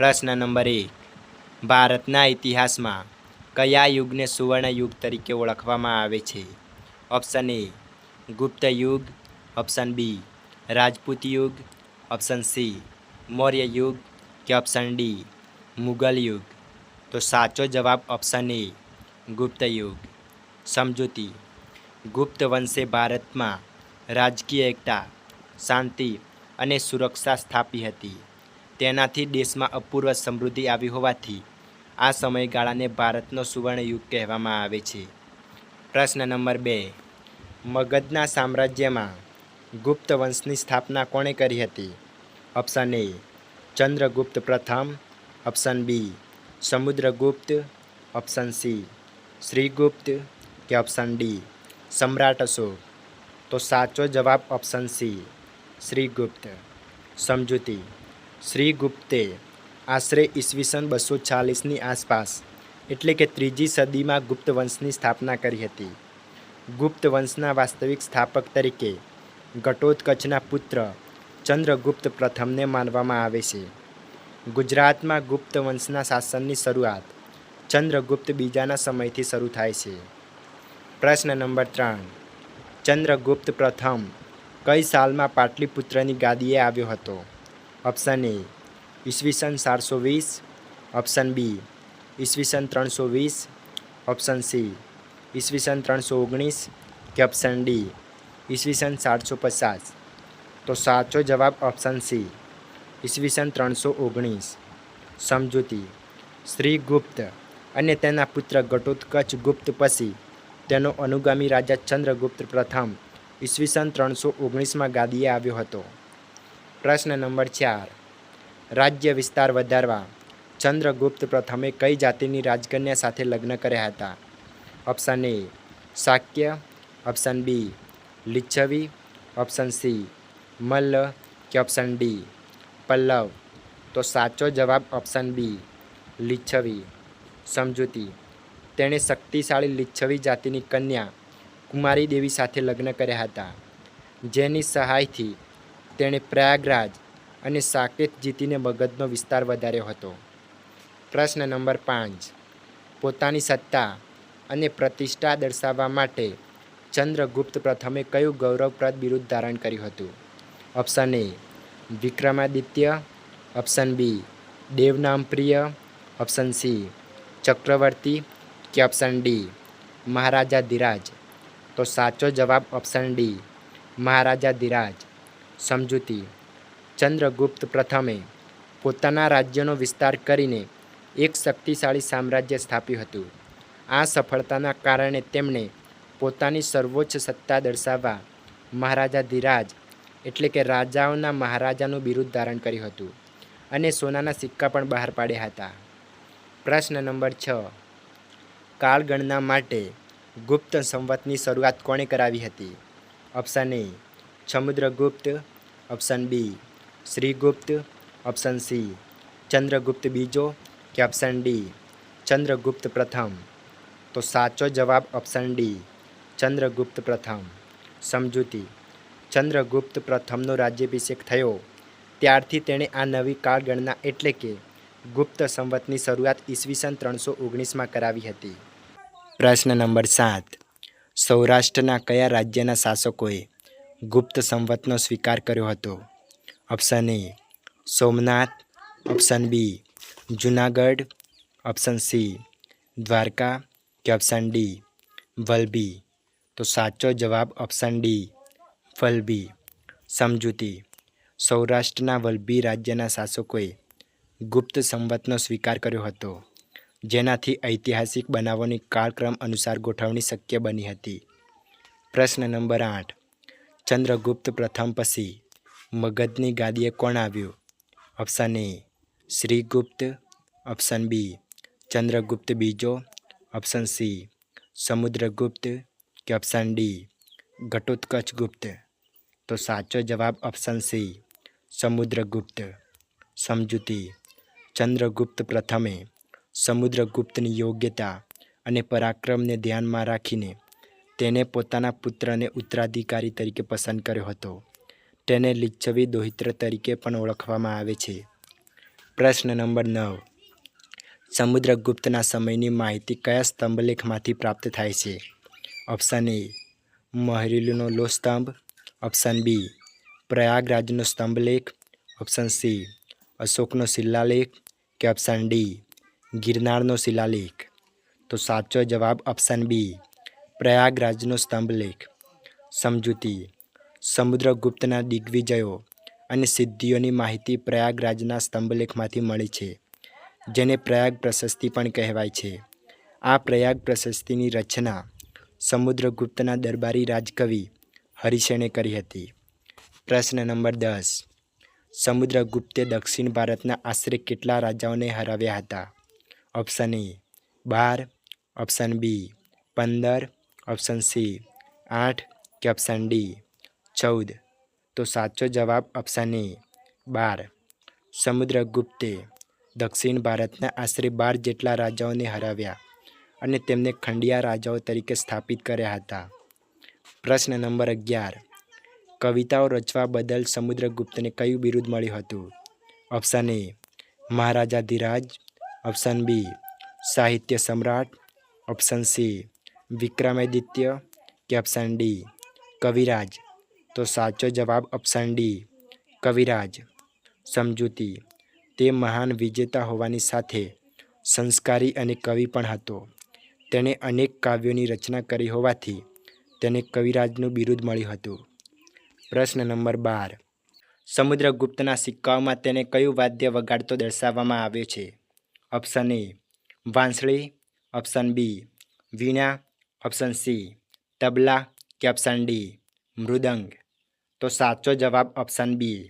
પ્રશ્ન નંબર 1. ભારતના ઇતિહાસમાં કયા યુગને સુવર્ણ યુગ તરીકે ઓળખવામાં આવે છે? ઓપ્શન એ ગુપ્ત યુગ, ઓપ્શન બી રાજપૂત યુગ, ઓપ્શન સી મૌર્ય યુગ કે ઓપ્શન ડી મુગલ યુગ. તો સાચો જવાબ ઓપ્શન એ ગુપ્ત યુગ. સમજૂતી: ગુપ્ત વંશે ભારતમાં રાજકીય એકતા, શાંતિ અને સુરક્ષા સ્થાપી હતી. તેનાથી દેશમાં અપૂર્વ સમૃદ્ધિ આવી હોવાથી આ સમયગાળાને ભારતનો સુવર્ણ યુગ કહેવામાં આવે છે. પ્રશ્ન નંબર 2. મગધના સામ્રાજ્યમાં ગુપ્ત વંશની સ્થાપના કોણે કરી હતી? ઓપ્શન એ ચંદ્રગુપ્ત પ્રથમ, option B Samudragupta, option C Shrigupta કે ઓપ્શન ડી સમ્રાટ અશોક. તો સાચો જવાબ ઓપ્શન સી શ્રીગુપ્ત. સમજૂતી: શ્રીગુપ્તે આશરે ઈસવીસન 240ની આસપાસ એટલે કે 3જી સદીમાં ગુપ્ત વંશની સ્થાપના કરી હતી. ગુપ્ત વંશના વાસ્તવિક સ્થાપક તરીકે ઘટોત્કચના પુત્ર ચંદ્રગુપ્ત પ્રથમને માનવામાં આવે છે. ગુજરાતમાં ગુપ્ત વંશના શાસનની શરૂઆત ચંદ્રગુપ્ત બીજાના સમયથી શરૂ થાય છે. પ્રશ્ન નંબર 3. ચંદ્રગુપ્ત પ્રથમ કઈ સાલમાં પાટલીપુત્રની ગાદીએ આવ્યો હતો? ઓપ્શન એ ઈસવીસન 420, ઓપ્શન બી ઈસવીસન 320, ઓપ્શન સી ઈસવીસન 319 કે ઓપ્શન ડી ઈસવીસન 750. તો સાચો જવાબ ઓપ્શન સી ઈસવીસન 319. સમજૂતી: શ્રીગુપ્ત અને તેના પુત્ર ઘટોત્કચ ગુપ્ત પછી તેનો અનુગામી રાજા ચંદ્રગુપ્ત પ્રથમ ઈસવીસન 319માં ગાદીએ આવ્યો હતો. પ્રશ્ન નંબર 4. રાજ્ય વિસ્તાર વધારવા ચંદ્રગુપ્ત પ્રથમે કઈ જાતિની રાજકન્યા સાથે લગ્ન કર્યા હતા? Option A Shakya, option B Lichchhavi, option C Malla કે ઓપ્શન ડી પલ્લવ. તો સાચો જવાબ ઓપ્શન બી લિચ્છવી. સમજૂતી: તેણે શક્તિશાળી લિચ્છવી જાતિની કન્યા કુમારી દેવી સાથે લગ્ન કર્યા હતા, જેની સહાયથી તેણે પ્રયાગરાજ અને સાકેત જીતીને મગધનો વિસ્તાર વધાર્યો હતો. પ્રશ્ન નંબર 5. પોતાની સત્તા અને પ્રતિષ્ઠા દર્શાવવા માટે ચંદ્રગુપ્ત પ્રથમે કયું ગૌરવપ્રદ બિરુદ ધારણ કર્યું હતું? Option A Vikramaditya, option B Devanampriya, option C ચક્રવર્તી કે ઓપ્શન ડી મહારાજાધિરાજ. તો સાચો જવાબ ઓપ્શન ડી મહારાજાધિરાજ. સમજૂતી: ચંદ્રગુપ્ત પ્રથમે પોતાના રાજ્યનો વિસ્તાર કરીને એક શક્તિશાળી સામ્રાજ્ય સ્થાપ્યું હતું. આ સફળતાના કારણે તેમણે પોતાની સર્વોચ્ચ સત્તા દર્શાવવા મહારાજાધિરાજ એટલે કે રાજાઓના મહારાજાનું બિરુદ ધારણ કર્યું હતું અને સોનાના સિક્કા પણ બહાર પાડ્યા હતા. પ્રશ્ન નંબર 6. કાળગણના માટે ગુપ્ત સંવતની શરૂઆત કોણે કરાવી હતી? Option A Samudragupta, option B Shrigupta, option C Chandragupta બીજો કે ઓપ્શન ડી ચંદ્રગુપ્ત પ્રથમ. તો સાચો જવાબ ઓપ્શન ડી ચંદ્રગુપ્ત પ્રથમ. સમજૂતી: ચંદ્રગુપ્ત પ્રથમનો રાજ્યાભિષેક થયો ત્યારથી તેણે આ નવી કાળગણના એટલે કે ગુપ્ત સંવતની શરૂઆત ઈસવીસન 319માં કરાવી હતી. પ્રશ્ન નંબર 7. સૌરાષ્ટ્રના કયા રાજ્યના શાસકોએ ગુપ્ત સંવતનો સ્વીકાર કર્યો હતો? Option A Somnath, option B Junagadh, option C Dwarka કે ઓપ્શન ડી વલભી. તો સાચો જવાબ ઓપ્શન ડી વલભી. સમજૂતી: સૌરાષ્ટ્રના વલભી રાજ્યના શાસકોએ ગુપ્ત સંવતનો સ્વીકાર કર્યો હતો, જેનાથી ઐતિહાસિક બનાવોની કાળક્રમ અનુસાર ગોઠવણી શક્ય બની હતી. પ્રશ્ન નંબર 8. ચંદ્રગુપ્ત પ્રથમ પછી મગધની ગાદીએ કોણ આવ્યું? Option A Shrigupta, option B Chandragupta બીજો, ઓપ્શન સી સમુદ્રગુપ્ત કે ઓપ્શન ડી ઘટોત્કચ ગુપ્ત. તો સાચો જવાબ ઓપ્શન સી સમુદ્રગુપ્ત. સમજૂતી: ચંદ્રગુપ્ત પ્રથમે સમુદ્રગુપ્તની યોગ્યતા અને પરાક્રમને ધ્યાનમાં રાખીને તેને પોતાના પુત્રને ઉત્તરાધિકારી તરીકે પસંદ કર્યો હતો. તેને લિચ્છવી દૌહિત્ર તરીકે પણ ઓળખવામાં આવે છે. પ્રશ્ન નંબર 9. સમુદ્રગુપ્તના સમયની માહિતી કયા સ્તંભલેખમાંથી પ્રાપ્ત થાય છે? ઓપ્શન એ મહેરુલનો લોહ સ્તંભ, ઓપ્શન બી પ્રયાગરાજનો સ્તંભલેખ, ઓપ્શન સી અશોકનો શિલાલેખ કે ઓપ્શન ડી ગિરનારનો શિલાલેખ. તો સાચો જવાબ ઓપ્શન બી પ્રયાગરાજનો સ્તંભલેખ. સમજૂતી: સમુદ્રગુપ્તના દિગ્વિજયો અને સિદ્ધિઓની માહિતી પ્રયાગરાજના સ્તંભલેખમાંથી મળી છે, જેને પ્રયાગ પ્રશસ્તિ પણ કહેવાય છે. આ પ્રયાગ પ્રશસ્તિની રચના સમુદ્રગુપ્તના દરબારી રાજકવિ હરિસેને કરી હતી. પ્રશ્ન નંબર 10. સમુદ્રગુપ્તે દક્ષિણ ભારતના આશરે કેટલા રાજાઓને હરાવ્યા હતા? Option A 12, option B 15, option C 8 કે ઓપ્શન ડી 14. તો સાચો જવાબ ઓપ્શન એ 12. સમુદ્રગુપ્તે દક્ષિણ ભારતના આશરે 12 જેટલા રાજાઓને હરાવ્યા અને તેમને ખંડિયા રાજાઓ તરીકે સ્થાપિત કર્યા હતા. પ્રશ્ન નંબર 11. કવિતાઓ રચવા બદલ સમુદ્રગુપ્તને કયું બિરુદ મળ્યું હતું? ઓપ્શન એ મહારાજાધિરાજ, ઓપ્શન બી સાહિત્ય સમ્રાટ, ઓપ્શન સી વિક્રમાદિત્ય કે ઓપ્શન ડી કવિરાજ. તો સાચો જવાબ ઓપ્શન ડી કવિરાજ. સમજૂતી: તે મહાન વિજેતા હોવાની સાથે સંસ્કારી અને કવિ પણ હતો. તેણે અનેક કાવ્યોની રચના કરી હોવાથી તેને કવિરાજનું બિરુદ મળ્યું હતું. પ્રશ્ન નંબર 12. સમુદ્રગુપ્તના સિક્કાઓમાં તેને કયું વાદ્ય વગાડતો દર્શાવવામાં આવ્યો છે? ઓપ્શન એ વાંસળી, ઓપ્શન બી વીણા, ઓપ્શન સી તબલા કે ઓપ્શન ડી મૃદંગ. તો સાચો જવાબ ઓપ્શન બી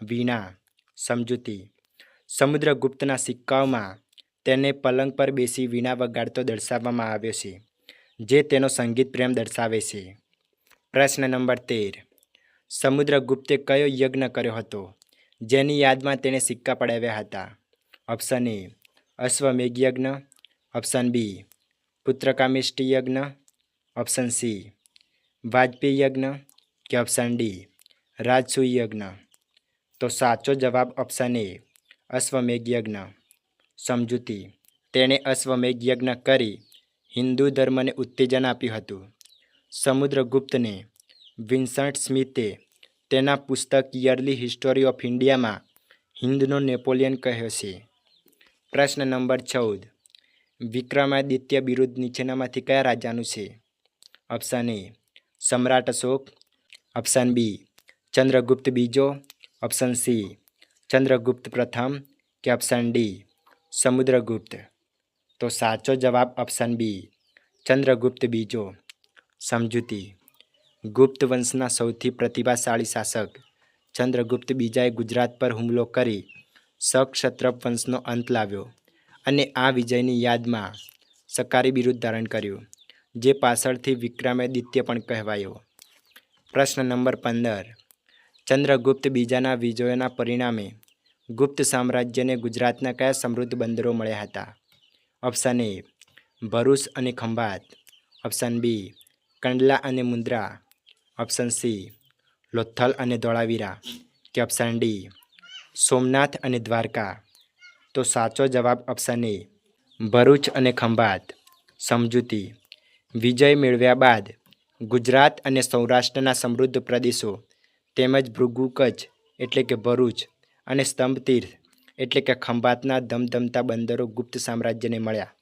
વીણા. સમજૂતી: સમુદ્રગુપ્તના સિક્કાઓમાં તેને પલંગ પર બેસી વીણા વગાડતો દર્શાવવામાં આવ્યો છે, જે તેનો સંગીત પ્રેમ દર્શાવે છે. પ્રશ્ન નંબર 13. સમુદ્રગુપ્તે કયો યજ્ઞ કર્યો હતો, જેની યાદમાં તેણે સિક્કા પડાવ્યા હતા? ઓપ્શન એ અશ્વમેઘ યજ્ઞ, ઓપ્શન બી પુત્રકામેષ્ટી યજ્ઞ, ઓપ્શન સી વાજપેયી યજ્ઞ કે ઓપ્શન ડી રાજસૂય યજ્ઞ. તો સાચો જવાબ ઓપ્શન એ અશ્વમેઘ યજ્ઞ. સમજૂતી: તેણે અશ્વમેઘ યજ્ઞ કરી હિન્દુ ધર્મને ઉત્તેજન આપ્યું હતું. સમુદ્રગુપ્તને વિન્સન્ટ સ્મિથે તેના પુસ્તક યર્લી હિસ્ટોરી ઓફ ઇન્ડિયામાં હિન્દનો નેપોલિયન કહ્યો છે. પ્રશ્ન નંબર 14. વિક્રમાદિત્ય બિરુદ નીચેનામાંથી કયા રાજાનું છે? ઓપ્શન એ સમ્રાટ અશોક, ઓપ્શન બી ચંદ્રગુપ્ત બીજો, ઓપ્શન સી ચંદ્રગુપ્ત પ્રથમ કે ઓપ્શન ડી સમુદ્રગુપ્ત. તો સાચો જવાબ ઓપ્શન બી ચંદ્રગુપ્ત બીજો. સમજૂતી: ગુપ્ત વંશના સૌથી પ્રતિભાશાળી શાસક ચંદ્રગુપ્ત બીજાએ ગુજરાત પર હુમલો કરી સક્ષત્રપ વંશનો અંત લાવ્યો અને આ વિજયની યાદમાં સકારી બિરુદ ધારણ કર્યું, જે પાછળથી વિક્રમાદિત્ય પણ કહેવાયો. પ્રશ્ન નંબર 15. ચંદ્રગુપ્ત બીજાના વિજયોના પરિણામે ગુપ્ત સામ્રાજ્યને ગુજરાતના કયા સમૃદ્ધ બંદરો મળ્યા હતા? ઓપ્શન એ ભરૂચ અને ખંભાત, ઓપ્શન બી કંડલા અને મુન્દ્રા, ઓપ્શન સી લોથલ અને ધોળાવીરા કે ઓપ્શન ડી સોમનાથ અને દ્વારકા. તો સાચો જવાબ ઓપ્શન એ ભરૂચ અને ખંભાત. સમજૂતી: વિજય મેળવ્યા બાદ ગુજરાત અને સૌરાષ્ટ્રના સમૃદ્ધ પ્રદેશો તેમજ ભૃગુ કચ્છ એટલે કે ભરૂચ અને સ્તંભતીર્થ એટલે કે ખંભાતના ધમધમતા બંદરો ગુપ્ત સામ્રાજ્યને મળ્યા,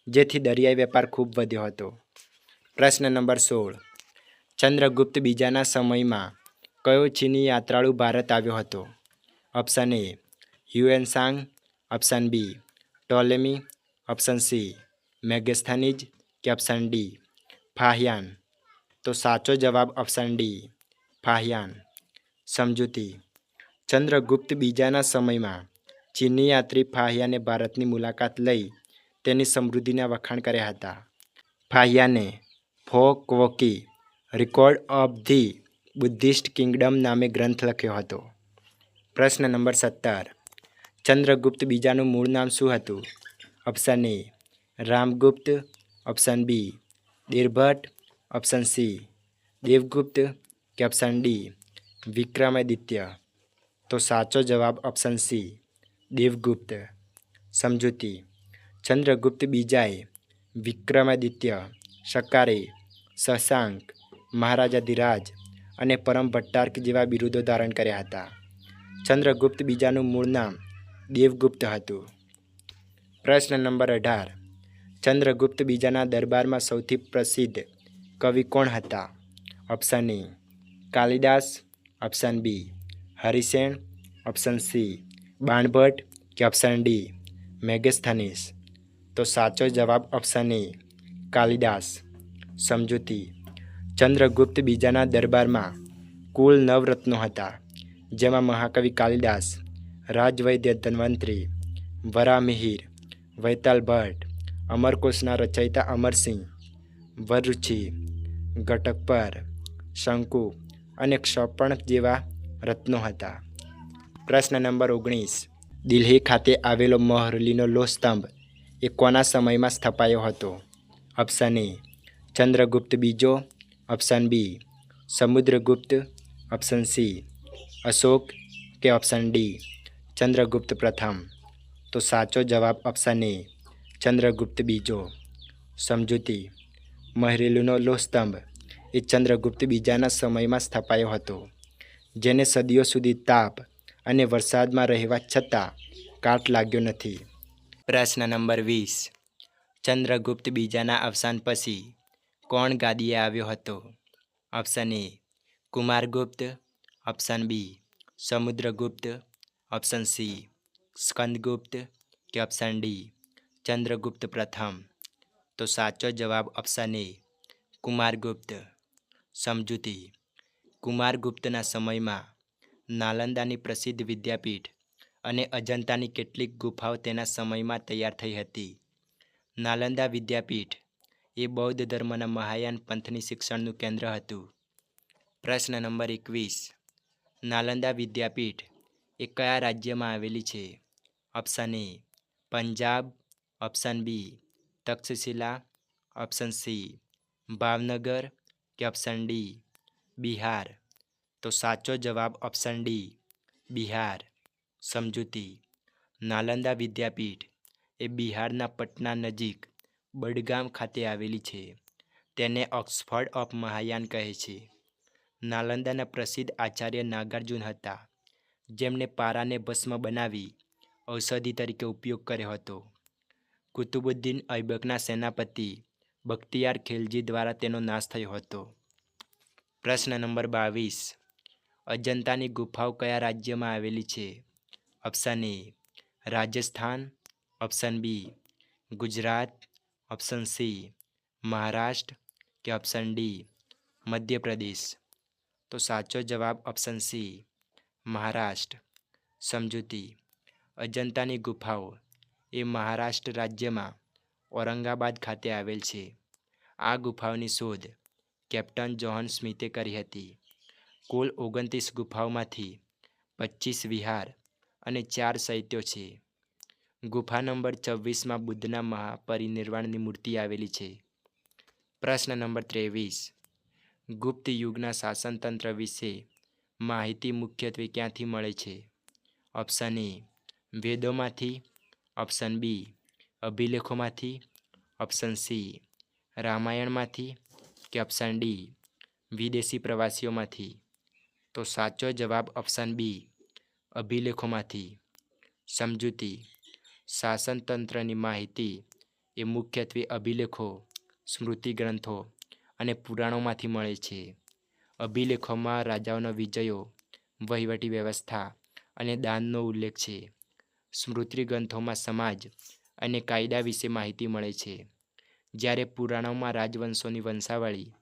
જેથી દરિયાઈ વેપાર ખૂબ વધ્યો હતો. પ્રશ્ન નંબર 16. ચંદ્રગુપ્ત બીજાના સમયમાં કયો ચીની યાત્રાળુ ભારત આવ્યો હતો? Option A Hiuen Tsang, option B Ptolemy, option C Megasthenes કે ઓપ્શન ડી ફાહિયાન. તો સાચો જવાબ ઓપ્શન ડી ફાહિયાન. સમજૂતી: ચંદ્રગુપ્ત બીજાના સમયમાં ચીની યાત્રી ફાહિયાને ભારતની મુલાકાત લઈ તેની સમૃદ્ધિના વખાણ કર્યા હતા. ફાહિયાને Fo Kwo Ki record of the Buddhist kingdom નામે ગ્રંથ લખ્યો હતો. પ્રશ્ન નંબર 17. ચંદ્રગુપ્ત બીજાનું મૂળ નામ શું હતું? Option A Ramgupta, option B Devbhatt, option C Devgupta કે ઓપ્શન ડી વિક્રમાદિત્ય. તો સાચો જવાબ ઓપ્શન સી દેવગુપ્ત. સમજૂતી. ચંદ્રગુપ્ત બીજાએ વિક્રમાદિત્ય, શકારે, શશાંક, મહારાજાધિરાજ અને પરમ ભટ્ટાર્ક જેવા બિરુદો ધારણ કર્યા હતા. ચંદ્રગુપ્ત બીજાનું મૂળ નામ દેવગુપ્ત હતું. પ્રશ્ન નંબર 18. ચંદ્રગુપ્ત બીજાના દરબારમાં સૌથી પ્રસિદ્ધ કવિ કોણ હતા? Option A Kalidas, option B Harisen, option C Banabhatt કે ઓપ્શન ડી મેગસ્થનીસ. તો સાચો જવાબ ઓપ્શન એ કાલિદાસ. સમજૂતી. ચંદ્રગુપ્ત બીજાના દરબારમાં કુલ 9 રત્નો હતા, જેમાં મહાકવિ કાલિદાસ, રાજવૈદ્ય ધન્વંતરી, વરામિહિર, વૈતાલ ભટ્ટ, અમરકોશના રચયિતા અમરસિંહ, વરરુચિ, ઘટકપર, શંકુ અને ક્ષપણક જેવા રત્નો હતા. પ્રશ્ન નંબર 19. દિલ્હી ખાતે આવેલો મહોરલીનો લોહ સ્તંભ એ કોના સમયમાં સ્થપાયો હતો? ઓપ્શન એ ચંદ્રગુપ્ત બીજો, option B Samudragupta, option C Ashoka કે ઓપ્શન ડી ચંદ્રગુપ્ત પ્રથમ. તો સાચો જવાબ ઓપ્શન એ ચંદ્રગુપ્ત બીજો. સમજૂતી. મહોરલીનો લોહ સ્તંભ એ ચંદ્રગુપ્ત બીજાના સમયમાં સ્થપાયો હતો, જેને સદીઓ સુધી તાપ અને વરસાદમાં રહેવા છતાં કાટ લાગ્યો નથી. પ્રશ્ન નંબર 20. ચંદ્રગુપ્ત બીજાના અવસાન પછી કોણ ગાદીએ આવ્યો હતો? Option A Kumargupta, option B Samudragupta, option C Skandagupta કે ઓપ્શન ડી ચંદ્રગુપ્ત પ્રથમ. તો સાચો જવાબ ઓપ્શન એ કુમારગુપ્ત. સમજૂતી. કુમારગુપ્તના સમયમાં નાલંદાની પ્રસિદ્ધ વિદ્યાપીઠ અને અજંતાની કેટલીક ગુફાઓ તેના સમયમાં તૈયાર થઈ હતી. નાલંદા વિદ્યાપીઠ એ બૌદ્ધ ધર્મના મહાયાન પંથની શિક્ષણનું કેન્દ્ર હતું. પ્રશ્ન નંબર 21. નાલંદા વિદ્યાપીઠ એ કયા રાજ્યમાં આવેલી છે? Option A Punjab, option B Taxila, option C Bhavnagar કે ઓપ્શન ડી બિહાર. તો સાચો જવાબ ઓપ્શન ડી બિહાર. સમજૂતી. નાલંદા વિદ્યાપીઠ એ બિહારના પટના નજીક બડગામ ખાતે આવેલી છે. તેને ઓક્સફર્ડ ઓફ મહાયાન કહે છે. નાલંદાના પ્રસિદ્ધ આચાર્ય નાગાર્જુન હતા, જેમણે પારાને ભસ્મ બનાવી ઔષધિ તરીકે ઉપયોગ કર્યો હતો. કુતુબુદ્દીન ઐબકના સેનાપતિ બખ્તિયાર ખિલજી દ્વારા તેનો નાશ થયો હતો. પ્રશ્ન નંબર 22. અજંતાની ગુફાઓ કયા રાજ્યમાં આવેલી છે? Option A Rajasthan, option B Gujarat, option C Maharashtra કે ઓપ્શન ડી મધ્યપ્રદેશ. તો સાચો જવાબ ઓપ્શન સી મહારાષ્ટ્ર. સમજૂતી. અજંતાની ગુફાઓ એ મહારાષ્ટ્ર રાજ્યમાં ઔરંગાબાદ ખાતે આવેલ છે. આ ગુફાઓની શોધ કેપ્ટન જોહન સ્મિથે કરી હતી. કુલ 29 ગુફાઓમાંથી 25 વિહાર અને 4 ચૈત્યો છે. ગુફા નંબર 26માં બુદ્ધના મહાપરિનિર્વાણની મૂર્તિ આવેલી છે. પ્રશ્ન નંબર 23. ગુપ્ત યુગના શાસનતંત્ર વિશે માહિતી મુખ્યત્વે ક્યાંથી મળે છે? ઓપ્શન એ વેદોમાંથી, ઓપ્શન બી અભિલેખોમાંથી, ઓપ્શન સી રામાયણમાંથી કે ઓપ્શન ડી વિદેશી પ્રવાસીઓમાંથી. તો સાચો જવાબ ઓપ્શન બી અભિલેખોમાંથી. સમજૂતી. શાસનતંત્રની માહિતી એ મુખ્યત્વે અભિલેખો, સ્મૃતિ ગ્રંથો અને પુરાણોમાંથી મળે છે. અભિલેખોમાં રાજાઓના વિજયો, વહીવટી વ્યવસ્થા અને દાનનો ઉલ્લેખ છે. સ્મૃતિ ગ્રંથોમાં સમાજ અને કાયદા વિશે માહિતી મળે છે, જ્યારે પુરાણોમાં રાજવંશોની વંશાવળી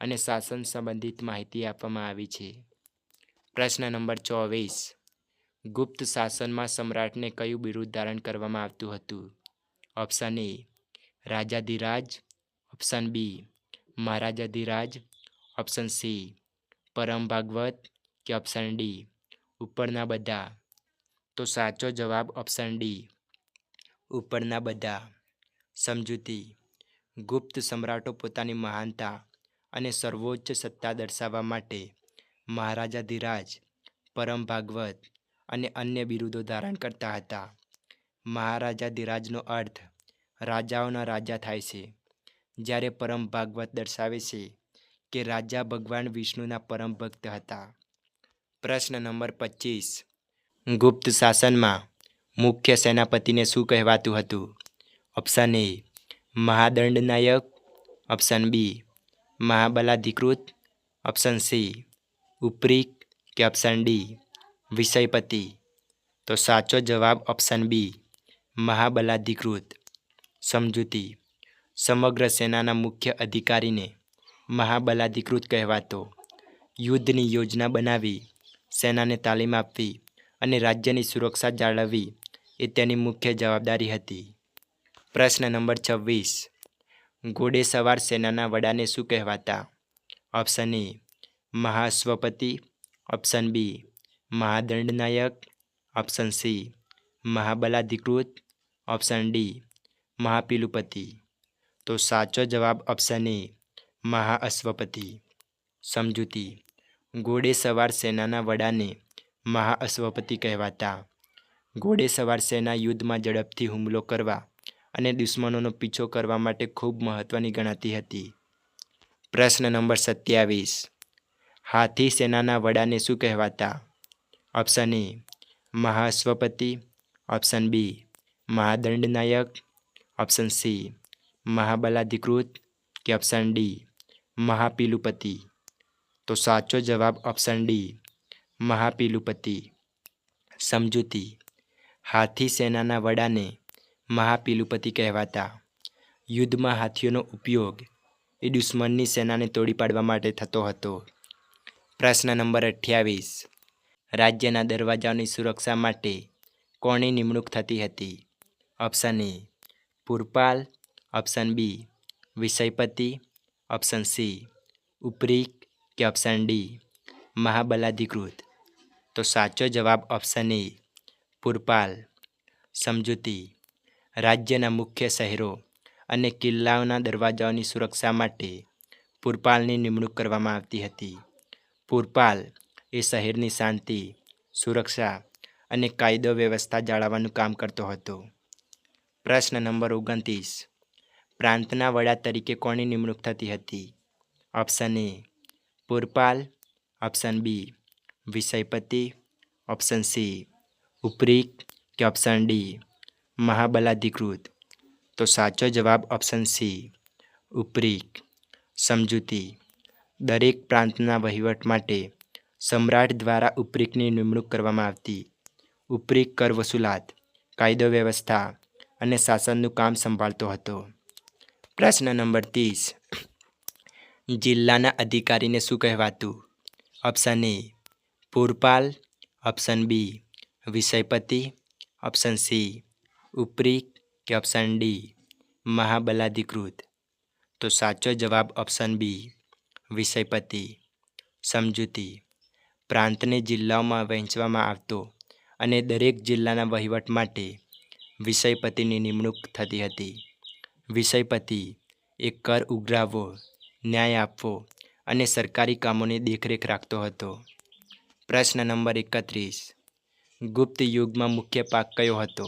અને શાસન સંબંધિત માહિતી આપવામાં આવી છે. પ્રશ્ન નંબર 24. ગુપ્ત શાસનમાં સમ્રાટને કયું બિરુદ ધારણ કરવામાં આવતું હતું? ઓપ્શન એ રાજાધિરાજ, ઓપ્શન બી મહારાજાધિરાજ, ઓપ્શન સી પરમ ભાગવત કે ઓપ્શન ડી ઉપરના બધા. તો સાચો જવાબ ઓપ્શન ડી ઉપરના બધા. સમજૂતી. ગુપ્ત સમ્રાટો પોતાની મહાનતા અને સર્વોચ્ચ સત્તા દર્શાવવા માટે મહારાજાધિરાજ, પરમ ભાગવત અને અન્ય બિરુદો ધારણ કરતા હતા. મહારાજાધિરાજનો અર્થ રાજાઓના રાજા થાય છે, જ્યારે પરમ ભાગવત દર્શાવે છે કે રાજા ભગવાન વિષ્ણુના પરમ ભક્ત હતા. પ્રશ્ન નંબર 25. ગુપ્ત શાસનમાં મુખ્ય સેનાપતિને શું કહેવાતું હતું? ઓપ્શન એ મહાદંડનાયક, ઓપ્શન બી મહાબલાધિકૃત, ઓપ્શન સી ઉપરીક કે ઓપ્શન ડી વિષયપતિ. તો સાચો જવાબ ઓપ્શન બી મહાબલાધિકૃત. સમજૂતી: સમગ્ર સેનાના મુખ્ય અધિકારીને મહાબલાધિકૃત કહેવાતો. યુદ્ધની યોજના બનાવી, સેનાને તાલીમ આપવી અને રાજ્યની સુરક્ષા જાળવવી એ તેની મુખ્ય જવાબદારી હતી. પ્રશ્ન નંબર 26. ઘોડેસવાર સેનાના વડાને શું કહેવાતા? ઓપ્શન એ મહાશ્વપતિ, ઓપ્શન બી મહાદંડનાયક, ઓપ્શન સી મહાબલાધિકૃત, ઓપ્શન ડી મહાપિલુપતિ. તો સાચો જવાબ ઓપ્શન એ મહાઅશ્વપતિ. સમજૂતી: ઘોડેસવાર સેનાના વડાને મહાઅશ્વપતિ કહેવાતા. ઘોડેસવાર સેના યુદ્ધમાં ઝડપથી હુમલો કરવા અને દુશ્મનોનો પીછો કરવા માટે ખૂબ મહત્વની ગણાતી હતી. પ્રશ્ન નંબર 27. હાથી સેનાના વડાને શું કહેવાતા? ઓપ્શન એ મહાશ્વપતિ, ઓપ્શન બી મહાદંડનાયક, ઓપ્શન સી મહાબલાધિકૃત કે ઓપ્શન ડી મહાપિલુપતિ. તો સાચો જવાબ ઓપ્શન ડી મહાપિલુપતિ. સમજૂતી: હાથી સેનાના વડાને મહાપિલુપતિ કહેવાતા. યુદ્ધમાં હાથીઓનો ઉપયોગ એ દુશ્મનની સેનાને તોડી પાડવા માટે થતો હતો. પ્રશ્ન નંબર 28. રાજ્યના દરવાજાઓની સુરક્ષા માટે કોની નિમણૂક થતી હતી? ઓપ્શન એ પુરપાલ, ઓપ્શન બી વિષયપતિ, ઓપ્શન સી ઉપરીક કે ઓપ્શન ડી મહાબલાધિકૃત. તો સાચો જવાબ ઓપ્શન એ પુરપાલ. સમજૂતી: રાજ્યના મુખ્ય શહેરો અને કિલ્લાઓના દરવાજાઓની સુરક્ષા માટે પુરપાલની નિમણૂક કરવામાં આવતી હતી. પુરપાલ એ શહેરની શાંતિ, સુરક્ષા અને કાયદો વ્યવસ્થા જાળવવાનું કામ કરતો હતો. પ્રશ્ન નંબર 29. પ્રાંતના વડા તરીકે કોની નિમણૂક થતી હતી? ઓપ્શન એ પુરપાલ, ઓપ્શન બી વિષયપતિ, ઓપ્શન સી ઉપરીક કે ઓપ્શન ડી મહાબલાધિકૃત. તો સાચો જવાબ ઓપ્શન સી ઉપરીક. સમજૂતી: દરેક પ્રાંતના વહીવટ માટે સમ્રાટ દ્વારા ઉપરીકની નિમણૂક કરવામાં આવતી. ઉપરીક કર વસૂલાત, કાયદો વ્યવસ્થા અને શાસનનું કામ સંભાળતો હતો. પ્રશ્ન નંબર 30. જિલ્લાના અધિકારીને શું કહેવાતું? ઓપ્શન એ પુરપાલ, ઓપ્શન બી વિષયપતિ, ઓપ્શન સી ઉપરીક કે ઓપ્શન ડી મહાબલાધિકૃત. તો સાચો જવાબ ઓપ્શન બી વિષયપતિ. સમજૂતી: પ્રાંતને જિલ્લાઓમાં વહેંચવામાં આવતો અને દરેક જિલ્લાના વહીવટ માટે વિષયપતિની નિમણૂક થતી હતી. વિષયપતિ એ કર ઉઘરાવવો, ન્યાય આપવો અને સરકારી કામોની દેખરેખ રાખતો હતો. પ્રશ્ન નંબર 31. ગુપ્ત યુગમાં મુખ્ય પાક કયો હતો?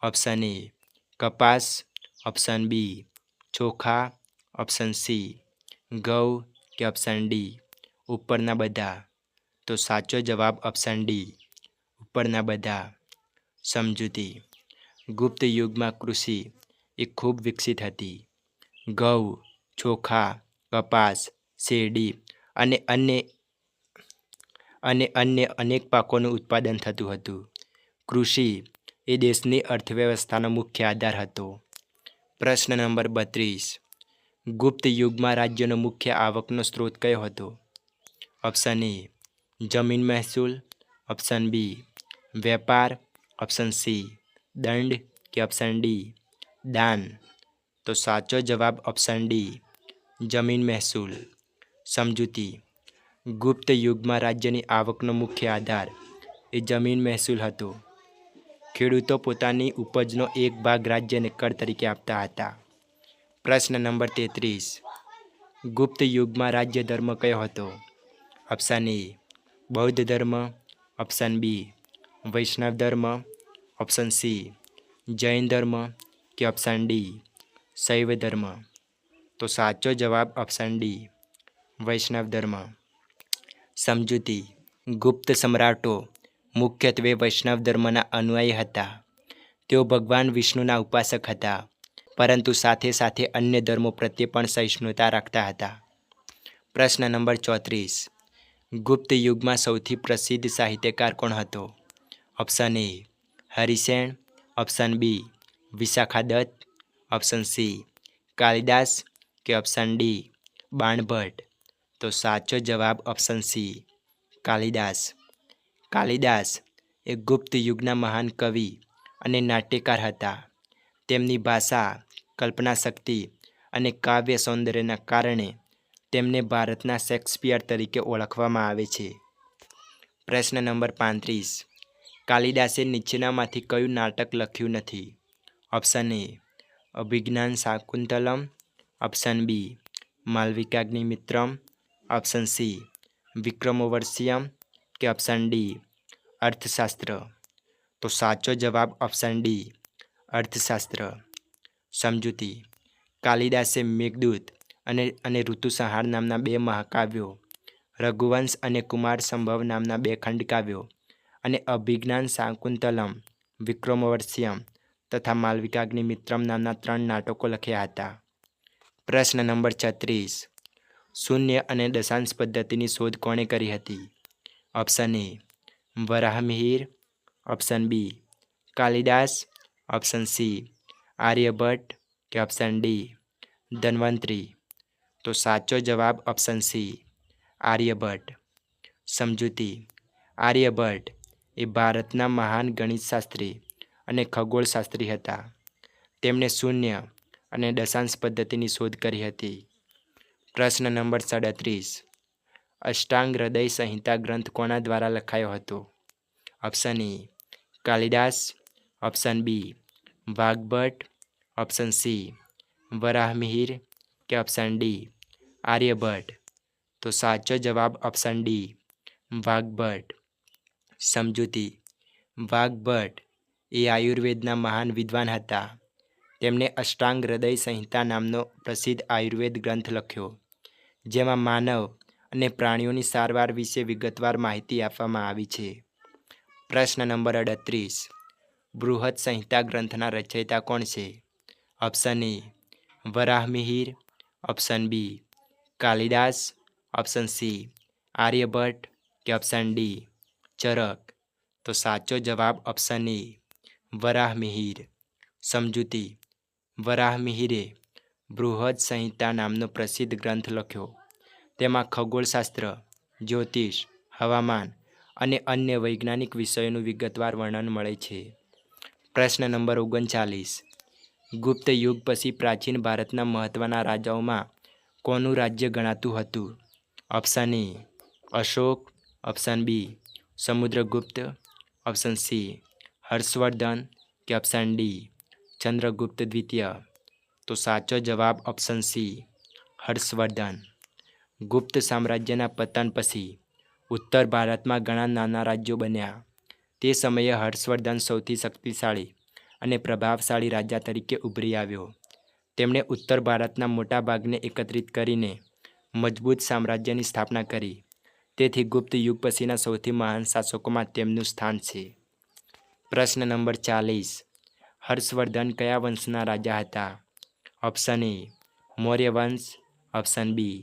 ઓપ્શન એ કપાસ, ઓપ્શન બી ચોખા, ઓપ્શન સી ઘઉં કે ઓપ્શન ડી ઉપરના બધા. તો સાચો જવાબ ઓપ્શન ડી ઉપરના બધા. સમજૂતી: ગુપ્ત યુગમાં કૃષિ એ ખૂબ વિકસિત હતી. ઘઉં, ચોખા, કપાસ, શેરડી અને અન્ય અનેક પાકોનું ઉત્પાદન થતું હતું. કૃષિ એ દેશની અર્થવ્યવસ્થાનો મુખ્ય આધાર હતો. પ્રશ્ન નંબર 32. ગુપ્ત યુગમાં રાજ્યનો મુખ્ય આવકનો સ્ત્રોત કયો હતો? ઓપ્શન એ જમીન મહેસૂલ, ઓપ્શન બી વેપાર, ઓપ્શન સી દંડ કે ઓપ્શન ડી દાન. તો સાચો જવાબ ઓપ્શન ડી જમીન મહેસૂલ. સમજૂતી: ગુપ્ત યુગમાં રાજ્યની આવકનો મુખ્ય આધાર એ જમીન મહેસૂલ હતો. ખેડૂતો પોતાની ઉપજનો એક ભાગ રાજ્યને કર તરીકે આપતા હતા. પ્રશ્ન નંબર 33. ગુપ્ત યુગમાં રાજ્ય ધર્મ કયો હતો? ઓપ્શન એ બૌદ્ધ ધર્મ, ઓપ્શન બી વૈષ્ણવ ધર્મ, ઓપ્શન સી જૈન ધર્મ કે ઓપ્શન ડી શૈવ ધર્મ? તો સાચો જવાબ ઓપ્શન ડી વૈષ્ણવ ધર્મ. સમજૂતી: ગુપ્ત સમ્રાટો મુખ્યત્વે વૈષ્ણવ ધર્મના અનુયાયી હતા. તેઓ ભગવાન વિષ્ણુના ઉપાસક હતા, પરંતુ સાથે સાથે અન્ય ધર્મો પ્રત્યે પણ સહિષ્ણુતા રાખતા હતા. પ્રશ્ન નંબર 34. ગુપ્ત યુગમાં સૌથી પ્રસિદ્ધ સાહિત્યકાર કોણ હતો? Option A Harisen, option B Vishakhadatta, option C Kalidas કે ઓપ્શન ડી બાણભટ્ટ? તો સાચો જવાબ ઓપ્શન સી કાલિદાસ. કાલિદાસ એ ગુપ્ત યુગના મહાન કવિ અને નાટ્યકાર હતા. તેમની ભાષા, કલ્પના શક્તિ અને કાવ્ય સૌંદર્યના કારણે તેમને ભારતના શેક્સપિયર તરીકે ઓળખવામાં આવે છે. પ્રશ્ન નંબર 35. કાલિદાસે નીચેનામાંથી કયું નાટક લખ્યું નથી? Option A Abhijnana Shakuntalam, option B Malavikagnimitram, option C Vikramorvashiyam કે ઓપ્શન ડી અર્થશાસ્ત્ર? તો સાચો જવાબ ઓપ્શન ડી અર્થશાસ્ત્ર. સમજૂતી: કાલિદાસે મેઘદૂત અને ઋતુસંહાર નામના 2 મહાકાવ્યો, રઘુવંશ અને કુમાર સંભવ નામના 2 ખંડકાવ્યો અને અભિજ્ઞાન શાકુંતલમ, વિક્રમોર્વશિયમ તથા માલવિકાગ્નિમિત્રમ નામના 3 નાટકો લખ્યા હતા. પ્રશ્ન નંબર 36. શૂન્ય અને દશાંશ પદ્ધતિની શોધ કોણે કરી હતી? Option A Varahamihira, option B Kalidasa, option C Aryabhata કે ઓપ્શન ડી ધન્વંતરી? તો સાચો જવાબ ઓપ્શન સી આર્યભટ્ટ. સમજૂતી: આર્યભટ્ટ એ ભારતના મહાન ગણિતશાસ્ત્રી અને ખગોળશાસ્ત્રી હતા. તેમણે શૂન્ય અને દશાંશ પદ્ધતિની શોધ કરી હતી. પ્રશ્ન નંબર 37. અષ્ટાંગ હૃદય સંહિતા ગ્રંથ કોના દ્વારા લખાયો હતો? Option A Kalidas, option B Vagbhatt, option C Varahamihira કે ઓપ્શન ડી આર્યભટ્ટ? તો સાચો જવાબ ઓપ્શન ડી વાગ્ભટ્ટ. સમજૂતી: વાગ્ભટ્ટ એ આયુર્વેદના મહાન વિદ્વાન હતા. તેમણે અષ્ટાંગ હૃદય સંહિતા નામનો પ્રસિદ્ધ આયુર્વેદ ગ્રંથ લખ્યો, જેમાં માનવ અને પ્રાણીઓની સારવાર વિશે વિગતવાર માહિતી આપવામાં આવી છે. પ્રશ્ન નંબર 38. બૃહદ સંહિતા ગ્રંથના રચયિતા કોણ છે? Option A Varahamihira, option B Kalidasa, option C Aryabhata કે ઓપ્શન ડી ચરક? તો સાચો જવાબ ઓપ્શન એ વરાહમિહિર. સમજૂતી: વરાહમિહિરે બૃહદ સંહિતા નામનો પ્રસિદ્ધ ગ્રંથ લખ્યો. તેમાં ખગોળશાસ્ત્ર, જ્યોતિષ, હવામાન અને અન્ય વૈજ્ઞાનિક વિષયોનું વિગતવાર વર્ણન મળે છે. પ્રશ્ન નંબર 39. ગુપ્ત યુગ પછી પ્રાચીન ભારતના મહત્ત્વના રાજાઓમાં કોનું રાજ્ય ગણાતું હતું? Option A Ashoka, option B Samudragupta, option C Harshavardhana કે ઓપ્શન ડી ચંદ્રગુપ્ત દ્વિતીય? તો સાચો જવાબ ઓપ્શન સી હર્ષવર્ધન. ગુપ્ત સામ્રાજ્યના પતન પછી ઉત્તર ભારતમાં ઘણા નાના રાજ્યો બન્યા. તે સમયે હર્ષવર્ધન સૌથી શક્તિશાળી અને પ્રભાવશાળી રાજા તરીકે ઉભરી આવ્યો. તેમણે ઉત્તર ભારતના મોટા ભાગને એકત્રિત કરીને મજબૂત સામ્રાજ્યની સ્થાપના કરી. તેથી ગુપ્ત યુગ પછીના સૌથી મહાન શાસકોમાં તેમનું સ્થાન છે. પ્રશ્ન નંબર 40. હર્ષવર્ધન કયા વંશના રાજા હતા? ઓપ્શન એ મૌર્ય વંશ, ઓપ્શન બી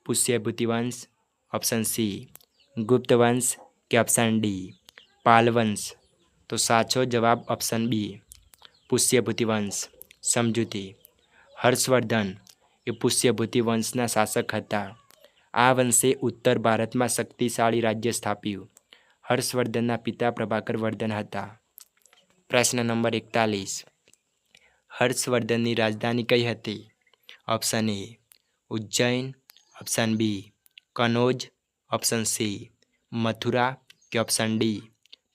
પુષ્યભૂતિ વંશ, ઓપ્શન સી ગુપ્ત વંશ કે ઓપ્શન ડી પાલ વંશ? તો સાચો જવાબ ઓપ્શન બી પુષ્યભૂતિ વંશ. સમજૂતી: હર્ષવર્ધન એ પુષ્યભૂતિ વંશના શાસક હતા. આ વંશે ઉત્તર ભારતમાં શક્તિશાળી રાજ્ય સ્થાપ્યું. હર્ષવર્ધનના પિતા પ્રભાકર વર્ધન હતા. પ્રશ્ન નંબર 41. હર્ષવર્ધનની રાજધાની કઈ હતી? Option A Ujjain, option B Kannauj, option C Mathura કે ઓપ્શન ડી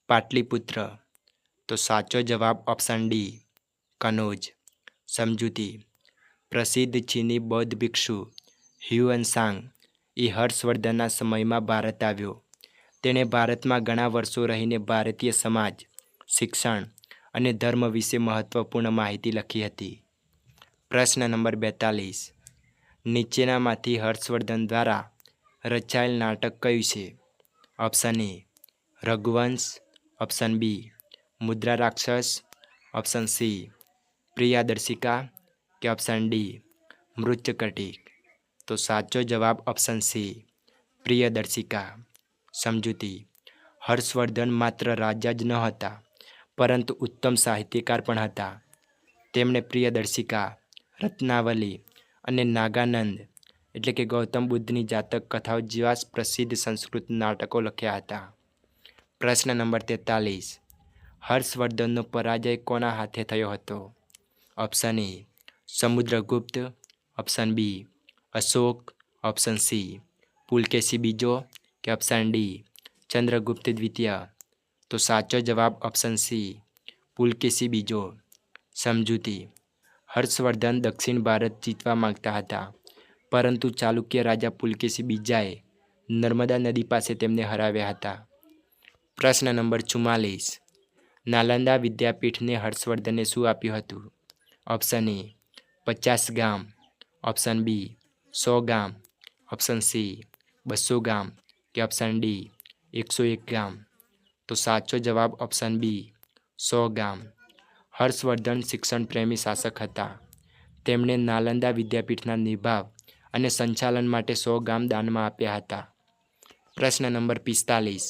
પાટલીપુત્ર? તો સાચો જવાબ ઓપ્શન ડી કનોજ. સમજૂતી: પ્રસિદ્ધ ચીની બૌદ્ધ ભિક્ષુ હ્યુએન ત્સાંગ એ હર્ષવર્ધનના સમયમાં ભારત આવ્યો. તેણે ભારતમાં ઘણા વર્ષો રહીને ભારતીય સમાજ, શિક્ષણ અને ધર્મ વિશે મહત્વપૂર્ણ માહિતી લખી હતી. પ્રશ્ન નંબર 42. નીચેનામાંથી હર્ષવર્ધન દ્વારા રચાયેલ નાટક કયું છે? Option A Raghuvansh, option B Mudra Rakshas, option C પ્રિયાદર્શિકા કે ઓપ્શન ડી મૃચ્છકટિક. તો સાચો જવાબ ઓપ્શન સી પ્રિયદર્શિકા. સમજૂતી: હર્ષવર્ધન માત્ર રાજા જ ન હતા, પરંતુ ઉત્તમ સાહિત્યકાર પણ હતા. તેમણે પ્રિયદર્શિકા, રત્નાવલી અને નાગાનંદ એટલે કે ગૌતમ બુદ્ધની જાતક કથાઓ જેવા પ્રસિદ્ધ સંસ્કૃત નાટકો લખ્યા હતા. પ્રશ્ન નંબર 43. હર્ષવર્ધનનો પરાજય કોના હાથે થયો હતો? Option A Samudragupta, option B Ashoka, option C Pulakeshi બીજો કે ઓપ્શન ડી ચંદ્રગુપ્ત દ્વિતીય. તો સાચો જવાબ ઓપ્શન સી પુલકેશી બીજો. સમજૂતી: હર્ષવર્ધન દક્ષિણ ભારત જીતવા માંગતા હતા, પરંતુ ચાલુક્ય રાજા પુલકેશી બીજાએ નર્મદા નદી પાસે તેમને હરાવ્યા હતા. પ્રશ્ન નંબર 44. નાલંદા વિદ્યાપીઠને હર્ષવર્ધને શું આપ્યું હતું? ઓપ્શન એ 50 ગામ, ઓપ્શન બી 100 ગામ, ઓપ્શન સી 200 ગામ કે ઓપ્શન ડી 101 ગામ. તો સાચો જવાબ ઓપ્શન બી 100 ગામ. હર્ષવર્ધન શિક્ષણ પ્રેમી શાસક હતા. તેમણે નાલંદા વિદ્યાપીઠના નિર્ભાવ અને સંચાલન માટે 100 ગામ દાનમાં આપ્યા હતા. પ્રશ્ન નંબર 45.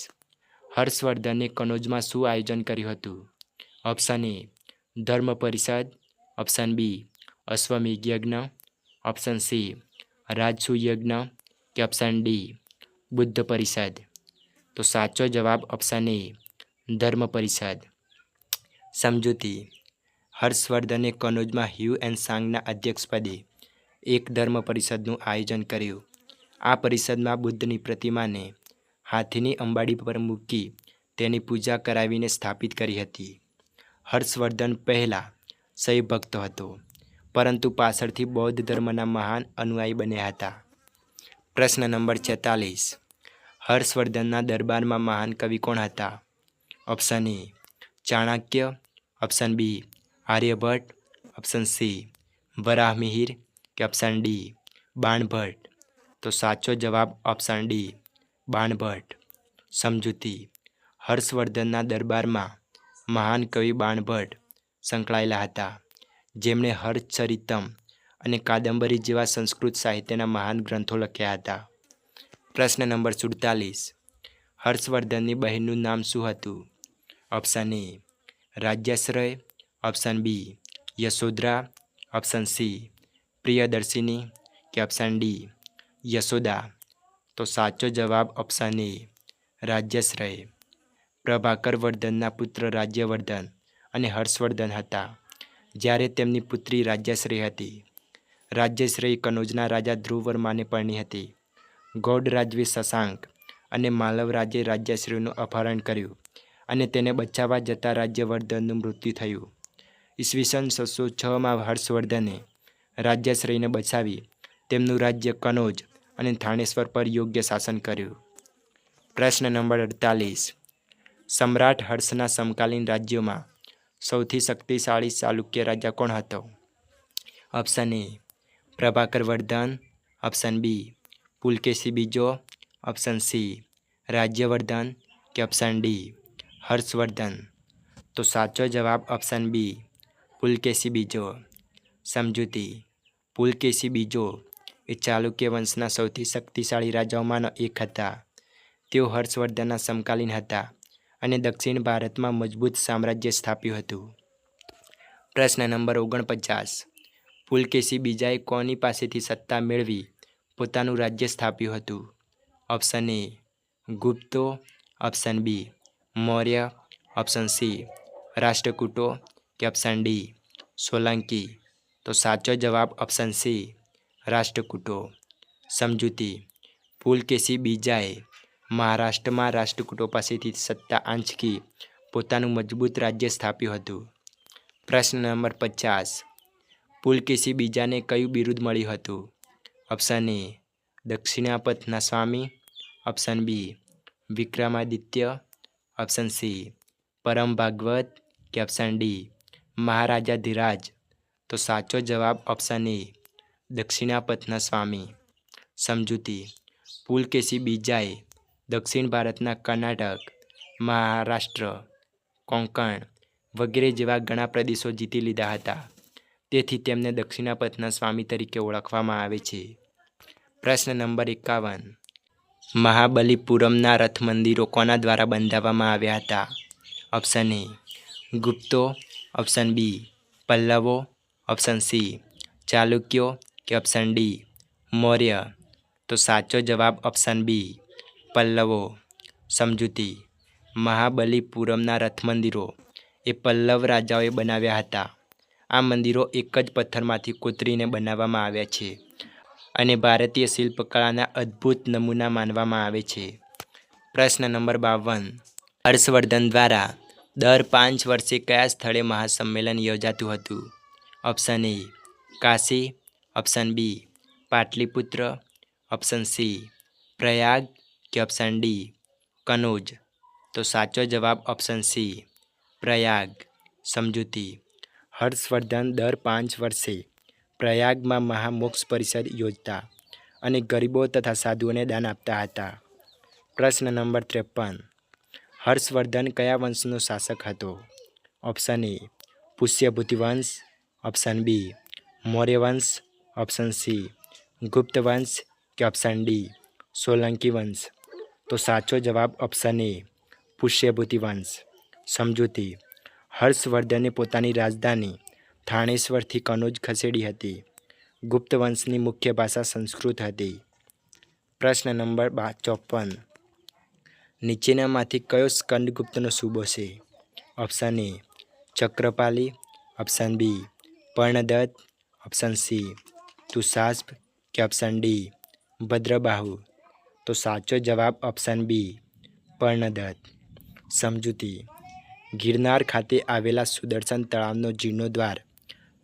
હર્ષવર્ધને કનોજમાં શું આયોજન કર્યું હતું? ઓપ્શન એ ધર્મ પરિષદ, ઓપ્શન બી અશ્વમેઘ યજ્ઞ, ઓપ્શન સી રાજસુ યજ્ઞ કે ઓપ્શન ડી બુદ્ધ પરિષદ. તો સાચો જવાબ ઓપ્શન એ ધર્મ પરિષદ. સમજૂતી: હર્ષવર્ધને કનોજમાં હ્યુ એન સાંગના અધ્યક્ષપદે એક ધર્મ પરિષદનું આયોજન કર્યું. આ પરિષદમાં બુદ્ધની પ્રતિમાને હાથીની અંબાડી પર મૂકી તેની પૂજા કરાવીને સ્થાપિત કરી હતી. હર્ષવર્ધન પહેલાં શૈવ ભક્ત હતો, પરંતુ પાછળથી બૌદ્ધ ધર્મના મહાન અનુયાયી બન્યા હતા. પ્રશ્ન નંબર 46. હર્ષવર્ધનના દરબારમાં મહાન કવિ કોણ હતા? Option A Chanakya, option B Aryabhata, option C Varahamihira કે ઓપ્શન ડી બાણભટ્ટ. તો સાચો જવાબ ઓપ્શન ડી બાણભટ્ટ. સમજૂતી: હર્ષવર્ધનના દરબારમાં મહાન કવિ બાણભટ્ટ સંકળાયેલા હતા, જેમણે હર્ષચરિતમ અને કાદંબરી જેવા સંસ્કૃત સાહિત્યના મહાન ગ્રંથો લખ્યા હતા. પ્રશ્ન નંબર 47. હર્ષવર્ધનની બહેનનું નામ શું હતું? Option A Rajyashray, option B Yashodhara, option C Priyadarshini કે ઓપ્શન ડી યશોદા. તો સાચો જવાબ ઓપ્શન એ રાજ્યાશ્રય. પ્રભાકર વર્ધનના પુત્ર રાજ્યવર્ધન અને હર્ષવર્ધન હતા, જ્યારે તેમની પુત્રી રાજ્યાશ્રય હતી. રાજ્યાશ્રય કનોજના રાજા ધ્રુવવર્માને પરણી હતી. ગૌડ રાજવી શશાંક અને માલવ રાજ્યે રાજ્યાશ્રયનું અપહરણ કર્યું અને તેને બચાવવા જતાં રાજ્યવર્ધનનું મૃત્યુ થયું. ઈસવીસન 606માં હર્ષવર્ધને રાજ્યાશ્રયને બચાવી તેમનું રાજ્ય કનોજ અને થાનેશ્વર પર યોગ્ય શાસન કર્યું. પ્રશ્ન નંબર 48. સમ્રાટ હર્ષના સમકાલીન રાજ્યોમાં સૌથી શક્તિશાળી ચાલુક્ય રાજા કોણ હતો? Option A Prabhakar Vardhan, option B Pulakeshi બીજો, ઓપ્શન સી રાજ્યવર્ધન કે ઓપ્શન ડી હર્ષવર્ધન. તો સાચો જવાબ ઓપ્શન બી પુલકેશી બીજો. સમજૂતી: પુલકેશી બીજો એ ચાલુક્ય વંશના સૌથી શક્તિશાળી રાજાઓમાંનો એક હતા. તેઓ હર્ષવર્ધનના સમકાલીન હતા અને દક્ષિણ ભારતમાં મજબૂત સામ્રાજ્ય સ્થાપ્યું હતું. પ્રશ્ન નંબર 49. પુલકેશી બીજાએ કોની પાસેથી સત્તા મેળવી પોતાનું રાજ્ય સ્થાપ્યું હતું? ઓપ્શન એ ગુપ્તો, option B Maurya, option C રાષ્ટ્રકૂટો કે ઓપ્શન ડી સોલંકી. તો સાચો જવાબ ઓપ્શન સી રાષ્ટ્રકૂટો. સમજૂતી: પુલકેશી બીજાએ મહારાષ્ટ્રમાં રાષ્ટ્રકૂટો પાસેથી સત્તા આંચકી પોતાનું મજબૂત રાજ્ય સ્થાપ્યું હતું. પ્રશ્ન નંબર 50. પુલકેશી બીજાને કયું બિરુદ મળ્યું હતું? ઓપ્શન એ દક્ષિણાપથના સ્વામી, option B Vikramaditya, option C પરમ ભાગવત કે ઓપ્શન ડી મહારાજાધિરાજ? તો સાચો જવાબ ઓપ્શન એ દક્ષિણાપથના સ્વામી. સમજૂતી: પુલકેશી બીજાએ દક્ષિણ ભારતના કર્ણાટક, મહારાષ્ટ્ર, કોંકણ વગેરે જેવા ઘણા પ્રદેશો જીતી લીધા હતા. તેથી તેમને દક્ષિણાપથના સ્વામી તરીકે ઓળખવામાં આવે છે. પ્રશ્ન નંબર 51. મહાબલીપુરમના રથ મંદિરો કોના દ્વારા બંધાવવામાં આવ્યા હતા? ઓપ્શન એ ગુપ્તો, ઓપ્શન બી પલ્લવો, ઓપ્શન સી ચાલુક્યો કે ઓપ્શન ડી મૌર્ય? તો સાચો જવાબ ઓપ્શન બી પલ્લવો. સમજૂતી: મહાબલીપુરમના રથ મંદિરો એ પલ્લવ રાજાઓએ બનાવ્યા હતા. આ મંદિરો એક જ પથ્થરમાંથી કોતરીને બનાવવામાં આવ્યા છે અને ભારતીય શિલ્પકળાના અદ્ભુત નમૂના માનવામાં આવે છે. પ્રશ્ન નંબર 52. હર્ષવર્ધન દ્વારા દર 5 વર્ષે કયા સ્થળે મહાસંમેલન યોજાતું હતું? Option A Kashi, option B Pataliputra, option C Prayag કે ઓપ્શન ડી કનોજ? તો સાચો જવાબ ઓપ્શન સી પ્રયાગ. સમજૂતી: હર્ષવર્ધન દર 5 વર્ષે પ્રયાગમાં મહામોક્ષ પરિષદ યોજતા અને ગરીબો તથા સાધુઓને દાન આપતા હતા. પ્રશ્ન નંબર 53. હર્ષવર્ધન કયા વંશનો શાસક હતો? ઓપ્શન એ પુષ્યભૂતિ વંશ, ઓપ્શન બી મૌર્ય વંશ, ઓપ્શન સી ગુપ્ત વંશ કે ઓપ્શન ડી સોલંકી વંશ? તો સાચો જવાબ ઓપ્શન એ પુષ્યભૂતિ વંશ. સમજૂતી: હર્ષવર્ધને પોતાની રાજધાની થાણેશ્વરથી કનોજ ખસેડી હતી. ગુપ્ત વંશની મુખ્ય ભાષા સંસ્કૃત હતી. પ્રશ્ન નંબર 54. નીચેનામાંથી કયો સ્કંદગુપ્તનો સૂબો છે? Option A Chakrapali, option B Parnadatta, option C Tushaspa કે ઓપ્શન ડી ભદ્રબાહુ? તો સાચો જવાબ ઓપ્શન બી પર્ણદત્ત. સમજૂતી: ગિરનાર ખાતે આવેલા સુદર્શન તળાવનો જીર્ણોદ્ધાર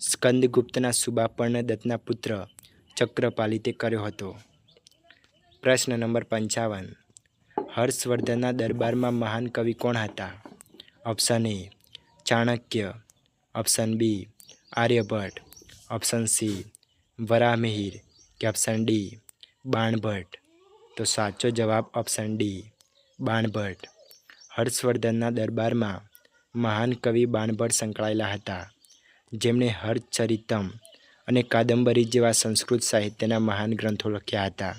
સ્કંદગુપ્તના સૂબા પર્ણદત્તના પુત્ર ચક્રપાલિતે કર્યો હતો. પ્રશ્ન નંબર 55. હર્ષવર્ધનના દરબારમાં મહાન કવિ કોણ હતા? Option A Chanakya, option B Aryabhata, option C Varahamihira કે ઓપ્શન ડી બાણભટ્ટ? તો સાચો જવાબ ઓપ્શન ડી બાણભટ્ટ. હર્ષવર્ધનના દરબારમાં મહાન કવિ બાણભટ્ટ સંકળાયેલા હતા, જેમણે હર્ષચરિતમ્ અને કાદંબરી જેવા સંસ્કૃત સાહિત્યના મહાન ગ્રંથો લખ્યા હતા.